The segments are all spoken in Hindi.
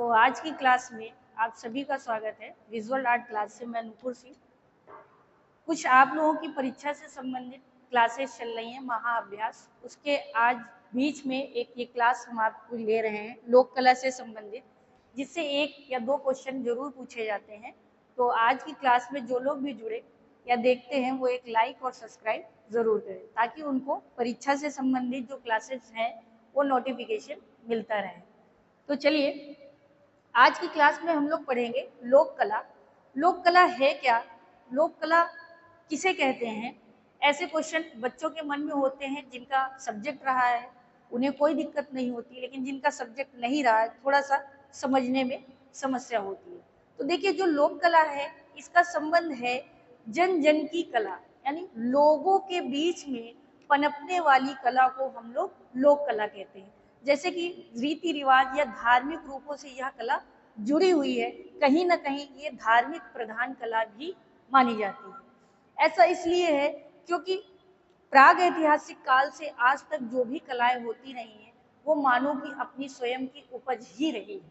तो आज की क्लास में आप सभी का स्वागत है। विजुअल आर्ट क्लास से मैं नूपुर सिंह। कुछ आप लोगों की परीक्षा से संबंधित क्लासेस चल रही हैं, महाअभ्यास, उसके आज बीच में एक ये क्लास हम आपको ले रहे हैं लोक कला से संबंधित, जिससे 1 या 2 क्वेश्चन जरूर पूछे जाते हैं। तो आज की क्लास में जो लोग भी जुड़े या देखते हैं वो एक लाइक और सब्सक्राइब जरूर करें, ताकि उनको परीक्षा से संबंधित जो क्लासेस हैं वो नोटिफिकेशन मिलता रहे। तो चलिए, आज की क्लास में हम लोग पढ़ेंगे लोक कला। लोक कला है क्या, लोक कला किसे कहते हैं? ऐसे क्वेश्चन बच्चों के मन में होते हैं जिनका सब्जेक्ट रहा है उन्हें कोई दिक्कत नहीं होती, लेकिन जिनका सब्जेक्ट नहीं रहा है थोड़ा सा समझने में समस्या होती है। तो देखिए, जो लोक कला है इसका संबंध है जन जन की कला, यानी लोगों के बीच में पनपने वाली कला को हम लोग लोक कला कहते हैं। जैसे कि रीति रिवाज या धार्मिक रूपों से यह कला जुड़ी हुई है, कहीं ना कहीं ये धार्मिक प्रधान कला भी मानी जाती है। ऐसा इसलिए है क्योंकि प्राग ऐतिहासिक काल से आज तक जो भी कलाएं होती रही हैं वो मानव की अपनी स्वयं की उपज ही रही है।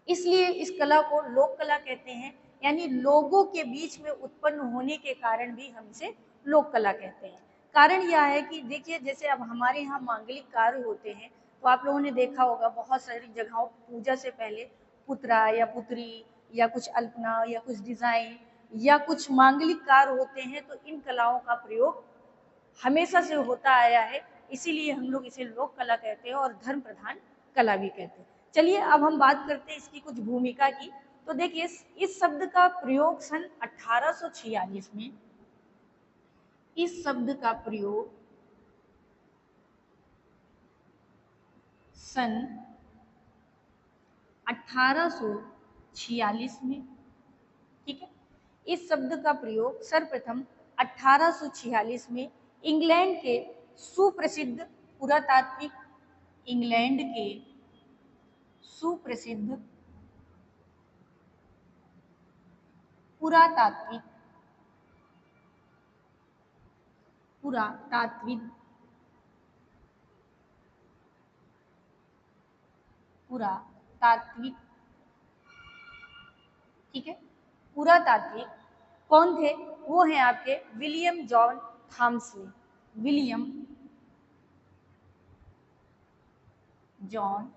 इसलिए इस कला को लोक कला कहते हैं, यानी लोगों के बीच में उत्पन्न होने के कारण भी हम इसे लोक कला कहते हैं। कारण यह है कि देखिए, जैसे अब हमारे यहाँ मांगलिक कार्य होते हैं तो आप लोगों ने देखा होगा बहुत सारी जगहों पूजा से पहले पुत्रा या पुत्री या कुछ अल्पना या कुछ डिजाइन या कुछ मांगलिक कार्य होते हैं, तो इन कलाओं का प्रयोग हमेशा से होता आया है। इसीलिए हम लोग इसे लोक कला कहते हैं और धर्म प्रधान कला भी कहते हैं। चलिए, अब हम बात करते हैं इसकी कुछ भूमिका की। तो देखिए, इस शब्द का प्रयोग सन 1846 में, इस शब्द का प्रयोग सन 1846 में, ठीक है, इस शब्द का प्रयोग सर्वप्रथम 1846 में इंग्लैंड के सुप्रसिद्ध पुरातात्विक, इंग्लैंड के सुप्रसिद्ध पुरातात्विक पुरातात्विक पुरातात्विक ठीक है, पुरातात्विक कौन थे? वो हैं आपके William John Thomson. William John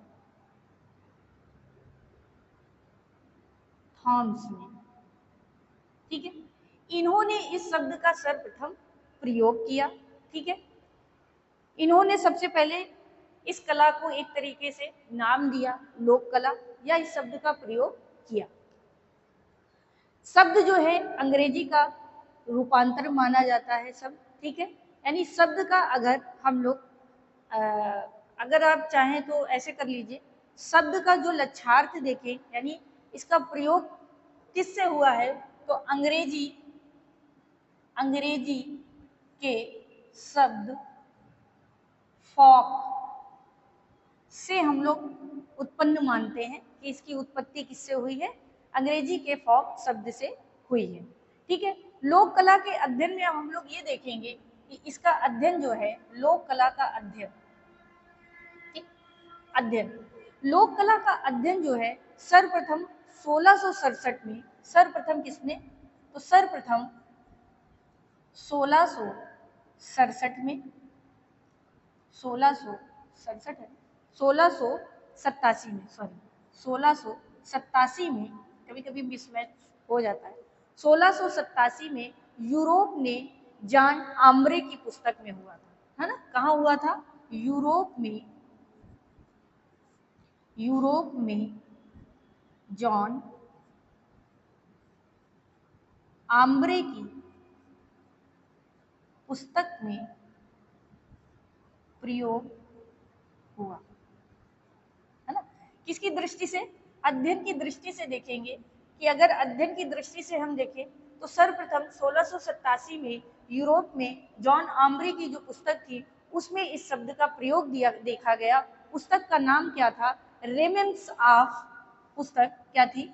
Thomson, ठीक है। इन्होंने इस शब्द का सर्वप्रथम प्रयोग किया, ठीक है। इन्होंने सबसे पहले इस कला को एक तरीके से नाम दिया लोक कला, या इस शब्द का प्रयोग किया। शब्द जो है अंग्रेजी का रूपांतर माना जाता है शब्द, ठीक है। यानी शब्द का अगर हम लोग अगर आप चाहें तो ऐसे कर लीजिए, शब्द का जो लक्षार्थ देखें, यानी इसका प्रयोग किससे हुआ है, तो अंग्रेजी के शब्द फॉक से हम लोग उत्पन्न मानते हैं कि इसकी उत्पत्ति किससे हुई है, अंग्रेजी के फॉक शब्द से हुई है, ठीक है। लोक कला के अध्ययन में हम लोग ये देखेंगे कि इसका अध्ययन जो है लोक कला का अध्ययन, ठीक, अध्ययन लोक कला का अध्ययन जो है सर्वप्रथम 1667 में, सर्वप्रथम किसने, तो सर्वप्रथम 1667 में, 1687 है, 1687 में, सॉरी 1687 में, कभी कभी मिसमैच हो जाता है। 1687 में यूरोप ने जॉन आम्ब्रे की पुस्तक में हुआ था, है ना, कहाँ हुआ था, यूरोप में जॉन आम्ब्रे की पुस्तक में प्रयोग हुआ, है ना। किसकी दृष्टि से, अध्ययन की दृष्टि से देखेंगे कि अगर अध्ययन की दृष्टि से हम देखें तो सर्वप्रथम 1687 में यूरोप में जॉन आम्ब्रे की जो पुस्तक थी उसमें इस शब्द का प्रयोग देखा गया। पुस्तक का नाम क्या था, रेमेन्स ऑफ, पुस्तक क्या थी,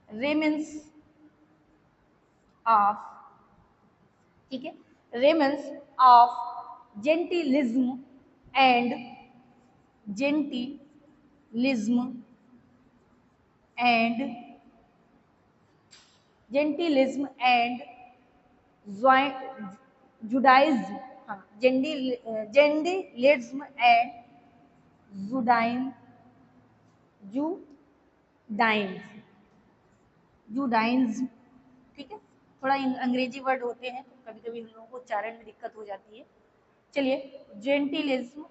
रेमेन्स ऑफ, ठीक है, remains of gentilism and gentilism, and gentilism and Judaism, हाँ, जेंटिलिज्म एंड जुडाइन्स, ठीक है। थोड़ा अंग्रेजी वर्ड होते हैं तो कभी कभी हम लोगों को उच्चारण में दिक्कत हो जाती है। चलिए, जेंटिलिज्म,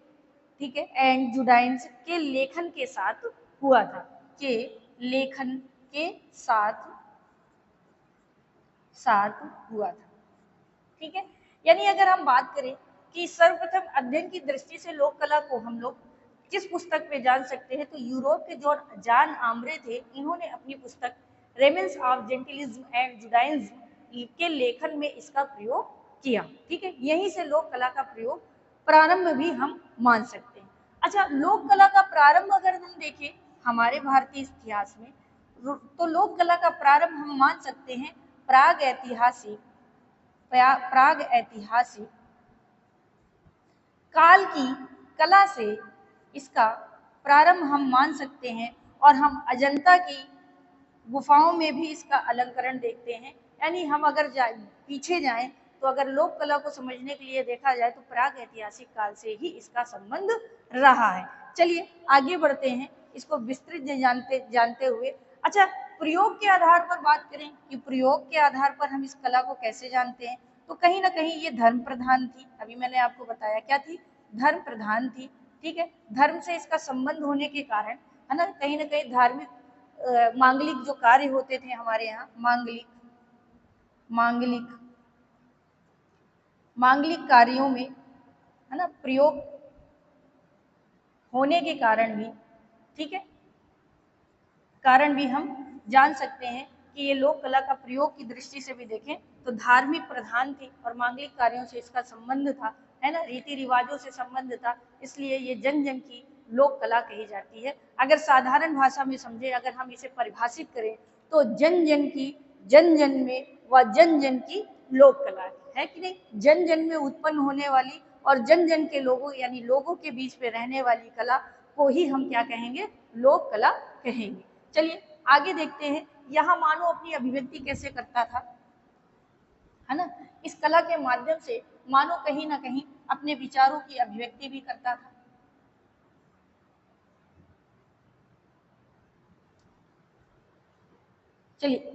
ठीक है, एंड जुडाइन्स के लेखन के साथ हुआ था, के लेखन के साथ हुआ था, ठीक है। यानी अगर हम बात करें कि सर्वप्रथम अध्ययन की दृष्टि से लोक कला को हम लोग किस पुस्तक में जान सकते हैं, तो यूरोप के जो जॉन आम्ब्रे थे, इन्होंने अपनी पुस्तक रेमेन्स ऑफ जेंटिलिज्म एंड जुडाइज्म के लेखन में इसका प्रयोग किया, ठीक है। यहीं से लोक कला का प्रयोग प्रारंभ भी हम मान सकते हैं। अच्छा, लोक कला का प्रारंभ अगर हम देखें हमारे भारतीय इतिहास में, तो लोक कला का प्रारंभ हम मान सकते हैं प्राग ऐतिहासिक काल की कला से इसका प्रारंभ हम मान सकते हैं। और हम अजंता की गुफाओं में भी इसका अलंकरण देखते हैं। यानी हम अगर पीछे जाएं तो अगर लोक कला को समझने के लिए देखा जाए तो प्राग ऐतिहासिक काल से ही इसका संबंध रहा है। चलिए आगे बढ़ते हैं इसको विस्तृत जानते हुए। अच्छा, प्रयोग के आधार पर बात करें कि प्रयोग के आधार पर हम इस कला को कैसे जानते हैं, तो कहीं ना कहीं ये धर्म प्रधान थी। अभी मैंने आपको बताया क्या थी, धर्म प्रधान थी, ठीक है। धर्म से इसका संबंध होने के कारण, है ना कहीं धार्मिक मांगलिक जो कार्य होते थे हमारे यहाँ, मांगलिक कार्यों में, है ना, प्रयोग होने के कारण भी, ठीक है, कारण भी हम जान सकते हैं कि ये लोक कला का प्रयोग की दृष्टि से भी देखें तो धार्मिक प्रधान थी और मांगलिक कार्यों से इसका संबंध था, है ना, रीति रिवाजों से संबंध था, इसलिए ये जन जन की लोक कला कही जाती है। अगर साधारण भाषा में समझे, अगर हम इसे परिभाषित करें तो जन जन की, जन जन में व जन जन की लोक कला है कि नहीं। जन जन में उत्पन्न होने वाली और जन जन के लोगों यानी लोगों के बीच में रहने वाली कला को ही हम क्या कहेंगे, लोक कला कहेंगे। चलिए आगे देखते हैं, यहाँ मानव अपनी अभिव्यक्ति कैसे करता था, है ना। इस कला के माध्यम से मानव कहीं ना कहीं अपने विचारों की अभिव्यक्ति भी करता था। चलिए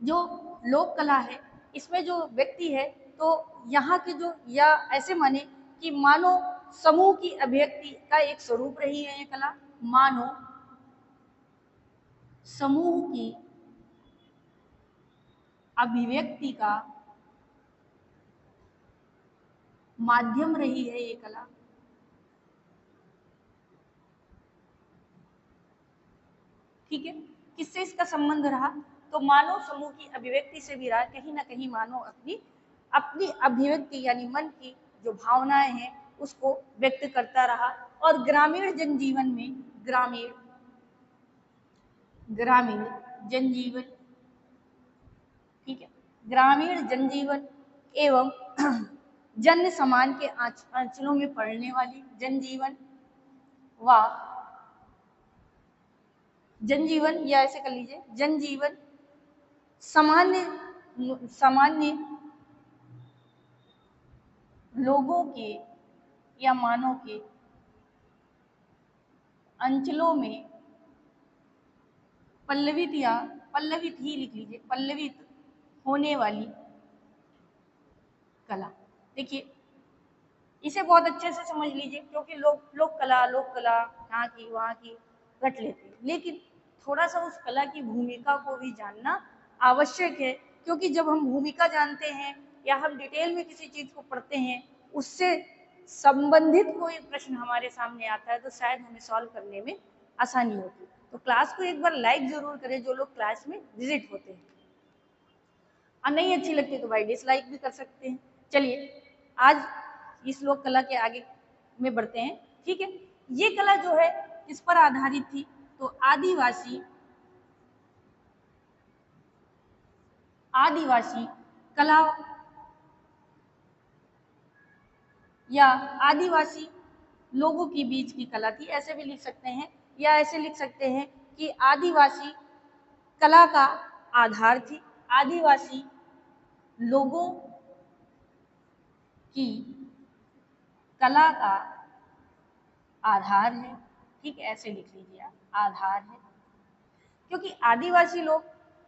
जो लोक कला है इसमें जो व्यक्ति है, तो यहाँ के जो, या ऐसे माने कि मानव समूह की अभिव्यक्ति का एक स्वरूप रही है ये कला। मानव समूह की अभिव्यक्ति का माध्यम रही है ये कला, ठीक है। किससे इसका संबंध रहा, तो मानव समूह की अभिव्यक्ति से भी रहा। कहीं ना कहीं मानव अपनी अपनी अभिव्यक्ति यानी मन की जो भावनाएं हैं उसको व्यक्त करता रहा। और ग्रामीण जनजीवन में, ग्रामीण जनजीवन, ठीक है, ग्रामीण जनजीवन एवं जन समान के अंचलों में पड़ने वाली जनजीवन व जनजीवन, या ऐसे कर लीजिए जनजीवन सामान्य लोगों के या मानव के अंचलों में पल्लवित, या पल्लवित ही लिख लीजिए, पल्लवित होने वाली कला। देखिए इसे बहुत अच्छे से समझ लीजिए, क्योंकि लोक कला यहाँ की वहाँ की रट लेते हैं, लेकिन थोड़ा सा उस कला की भूमिका को भी जानना आवश्यक है। क्योंकि जब हम भूमिका जानते हैं या हम डिटेल में किसी चीज को पढ़ते हैं, उससे संबंधित कोई प्रश्न हमारे सामने आता है तो शायद हमें सॉल्व करने में आसानी होती है। तो क्लास को एक बार लाइक जरूर करें जो लोग क्लास में विजिट होते हैं, और नहीं अच्छी लगती तो भाई डिसलाइक भी कर सकते हैं। चलिए आज इस लोक कला के आगे में बढ़ते हैं, ठीक है। ये कला जो है किस पर आधारित थी, तो आदिवासी कला या आदिवासी लोगों के बीच की कला थी, ऐसे भी लिख सकते हैं, या ऐसे लिख सकते हैं कि आदिवासी कला का आधार थी, आदिवासी लोगों की कला का आधार है। ठीक है, ऐसे लिख लीजिए आप, आधार है, क्योंकि आदिवासी लोग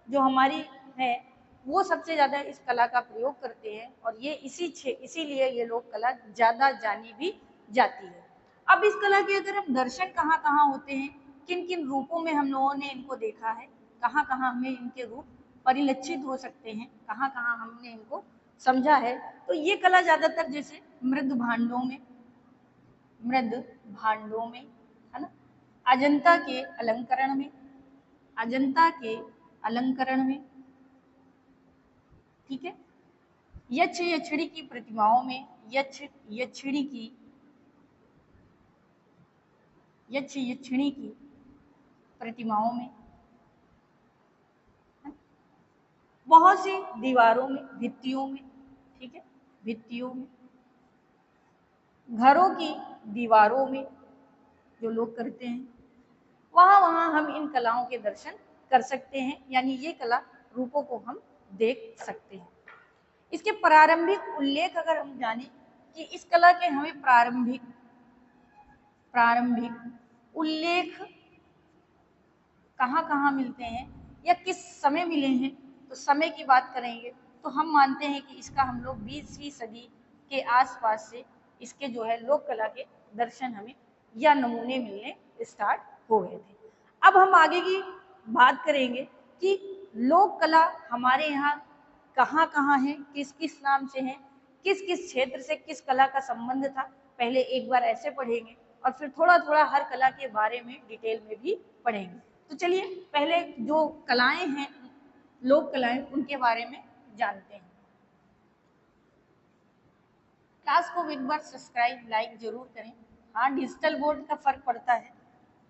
जो हमारी है वो सबसे ज्यादा इस कला का प्रयोग करते हैं, और ये इसीलिए ये लोग कला ज्यादा जानी भी जाती है। अब इस कला के अगर हम दर्शन कहाँ कहाँ होते हैं, किन किन रूपों में हम लोगों ने इनको देखा है, कहाँ कहाँ हमें इनके रूप परिलक्षित हो सकते हैं, कहाँ कहाँ हमने इनको समझा है, तो ये कला ज्यादातर जैसे मृद भांडों में है ना, अजंता के अलंकरण में, अजंता के अलंकरण में, ठीक है, यक्ष यक्षिणी की प्रतिमाओं में, यक्ष यक्षिणी की प्रतिमाओं में, बहुत सी दीवारों में, भित्तियों में, ठीक है, भित्तियों में, घरों की दीवारों में जो लोग करते हैं, वहां वहां हम इन कलाओं के दर्शन कर सकते हैं, यानी ये कला रूपों को हम देख सकते हैं। इसके प्रारंभिक उल्लेख अगर हम जाने कि इस कला के हमें प्रारंभिक उल्लेख कहाँ कहाँ मिलते हैं या किस समय मिले हैं, तो समय की बात करेंगे तो हम मानते हैं कि इसका हम लोग 20वीं सदी के आसपास से इसके जो है लोक कला के दर्शन हमें या नमूने मिलने स्टार्ट हो गए थे। अब हम आगे की बात करेंगे कि लोक कला हमारे यहाँ कहाँ कहाँ है, किस किस नाम से है, किस किस क्षेत्र से किस कला का संबंध था, पहले एक बार ऐसे पढ़ेंगे और फिर थोड़ा थोड़ा हर कला के बारे में डिटेल में भी पढ़ेंगे। तो चलिए पहले जो कलाएं हैं, लोक कलाएं, उनके बारे में जानते हैं। क्लास को एक बार सब्सक्राइब लाइक जरूर करें। हाँ, डिजिटल बोर्ड का फर्क पड़ता है,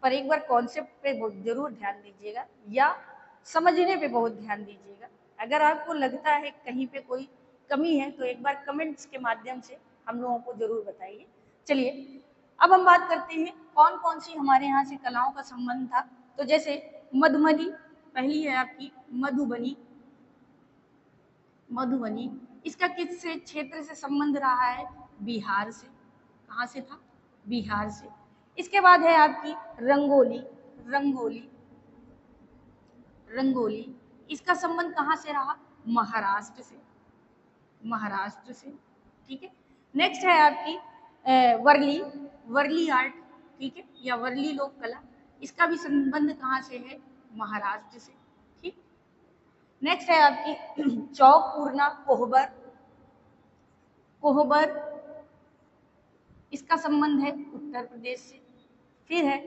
पर एक बार कॉन्सेप्ट पे जरूर ध्यान दीजिएगा या समझने पे बहुत ध्यान दीजिएगा। अगर आपको लगता है कहीं पे कोई कमी है तो एक बार कमेंट्स के माध्यम से हम लोगों को जरूर बताइए। चलिए अब हम बात करते हैं कौन कौन सी हमारे यहाँ से कलाओं का संबंध था। तो जैसे मधुबनी पहली है आपकी, मधुबनी, मधुबनी इसका किस से क्षेत्र से संबंध रहा है, बिहार से। कहाँ से था, बिहार से। इसके बाद है आपकी रंगोली, रंगोली, रंगोली इसका संबंध कहाँ से रहा, महाराष्ट्र से, महाराष्ट्र से, ठीक है। नेक्स्ट है आपकी वर्ली, वर्ली आर्ट, ठीक है, या वर्ली लोक कला, इसका भी संबंध कहाँ से है, महाराष्ट्र से, ठीक। नेक्स्ट है आपकी चौक पूर्णा, कोहबर, कोहबर इसका संबंध है उत्तर प्रदेश से। फिर है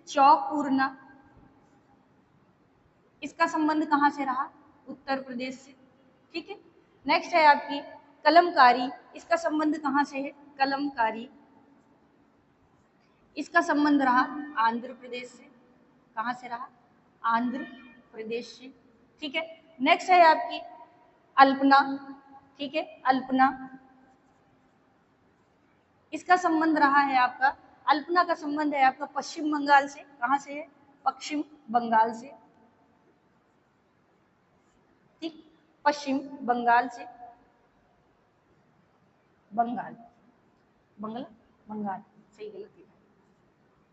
चौक पूर्णा, इसका संबंध कहाँ से रहा, उत्तर प्रदेश से, ठीक है। नेक्स्ट है आपकी कलमकारी, इसका संबंध कहाँ से है, कलमकारी इसका संबंध रहा आंध्र प्रदेश से। कहाँ से रहा, आंध्र प्रदेश से, ठीक है। नेक्स्ट है आपकी अल्पना, ठीक है, अल्पना इसका संबंध रहा है आपका, अल्पना का संबंध है आपका पश्चिम बंगाल से। कहाँ से है, पश्चिम बंगाल से, ठीक, पश्चिम बंगाल से, बंगाल, बंगला, बंगाल, सही गलत है,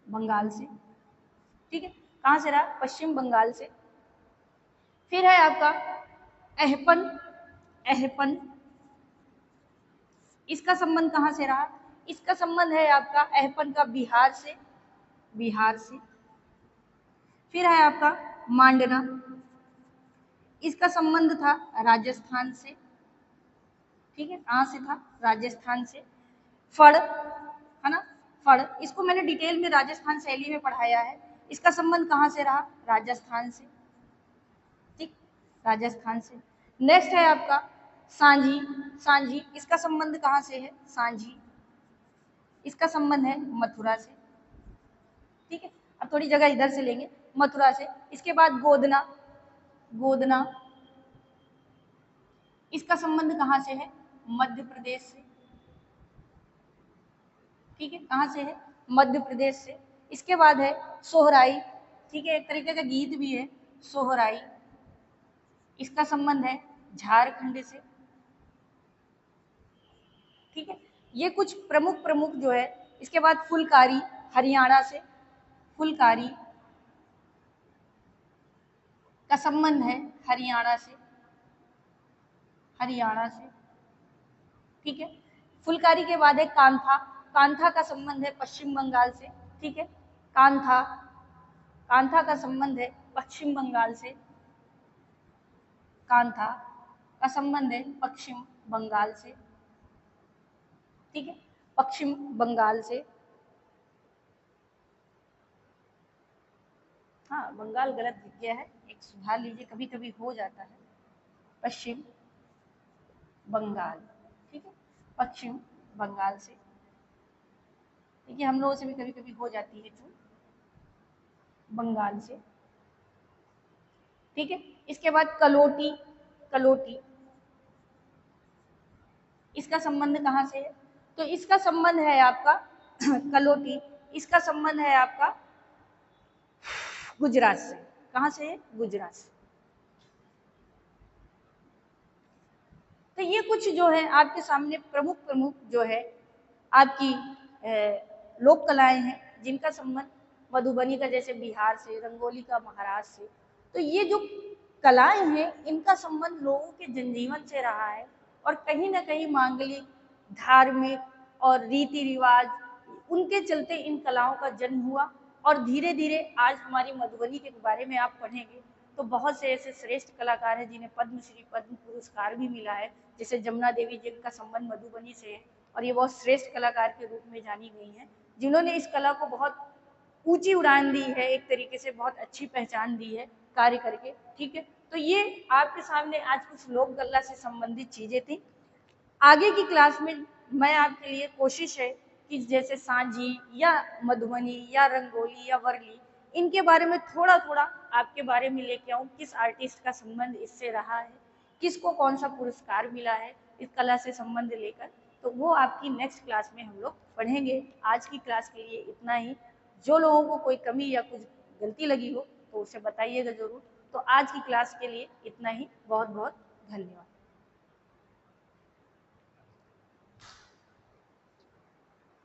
बंगाल से, ठीक है। कहाँ से रहा, पश्चिम बंगाल से। फिर है आपका अहपन, अहपन इसका संबंध कहाँ से रहा, इसका संबंध है आपका अहपन का बिहार से, बिहार से। फिर है आपका मांडना, इसका संबंध था राजस्थान से, ठीक है, कहाँ से था, राजस्थान से। फड़ है ना, फड़ इसको मैंने डिटेल में राजस्थान शैली में पढ़ाया है, इसका संबंध कहाँ से रहा, राजस्थान से, ठीक, राजस्थान से। नेक्स्ट है आपका सांझी, सांझी इसका संबंध कहाँ से है, सांझी इसका संबंध है मथुरा से, ठीक है। अब थोड़ी जगह इधर से लेंगे, मथुरा से। इसके बाद गोदना, गोदना इसका संबंध कहाँ से है, मध्य प्रदेश से, ठीक है, कहाँ से है, मध्य प्रदेश से। इसके बाद है सोहराई, ठीक है, एक तरीके का गीत भी है सोहराई, इसका संबंध है झारखंड से, ठीक है। ये कुछ प्रमुख जो है। इसके बाद फुलकारी हरियाणा से, फुलकारी का संबंध है हरियाणा से, हरियाणा से, ठीक है। फुलकारी के बाद है कांथा, कांथा का संबंध है पश्चिम बंगाल से, ठीक है। कांथा, कांथा का संबंध है पश्चिम बंगाल से, कांथा का संबंध है पश्चिम बंगाल से, ठीक है, पश्चिम बंगाल से। हाँ, बंगाल गलत दिख गया है, एक सुधार लीजिए, कभी कभी हो जाता है। पश्चिम बंगाल, ठीक है, पश्चिम बंगाल से, ठीक है, हम लोगों से भी कभी कभी हो जाती है चूक, बंगाल से, ठीक है। इसके बाद कलोटी, कलोटी, इसका संबंध कहाँ से है? तो इसका संबंध है आपका कलोटी, इसका संबंध है आपका गुजरात से। कहाँ से है? गुजरात से। तो ये कुछ जो है आपके सामने प्रमुख जो है आपकी लोक कलाएं हैं, जिनका संबंध मधुबनी का जैसे बिहार से, रंगोली का महाराष्ट्र से। तो ये जो कलाएं हैं, इनका संबंध लोगों के जनजीवन से रहा है, और कहीं ना कहीं मांगलिक, धार्मिक और रीति रिवाज, उनके चलते इन कलाओं का जन्म हुआ। और धीरे धीरे आज हमारी मधुबनी के बारे में आप पढ़ेंगे तो बहुत से ऐसे श्रेष्ठ कलाकार हैं जिन्हें पद्मश्री, पद्म पुरस्कार भी मिला है, जैसे जमुना देवी, जिनका संबंध मधुबनी से है, और ये बहुत श्रेष्ठ कलाकार के रूप में जानी गई हैं, जिन्होंने इस कला को बहुत ऊंची उड़ान दी है, एक तरीके से बहुत अच्छी पहचान दी है कार्य करके, ठीक है। तो ये आपके सामने आज कुछ लोक कला से संबंधित चीजें थी। आगे की क्लास में मैं आपके लिए कोशिश है कि जैसे सांझी या मधुबनी या रंगोली या वर्ली, इनके बारे में थोड़ा थोड़ा आपके बारे में लेके आऊँ, किस आर्टिस्ट का संबंध इससे रहा है, किसको कौन सा पुरस्कार मिला है इस कला से संबंध लेकर, तो वो आपकी नेक्स्ट क्लास में हम लोग पढ़ेंगे। आज की क्लास के लिए इतना ही। जो लोगों को कोई कमी या कुछ गलती लगी हो तो उसे बताइएगा जरूर। तो आज की क्लास के लिए इतना ही। बहुत बहुत धन्यवाद।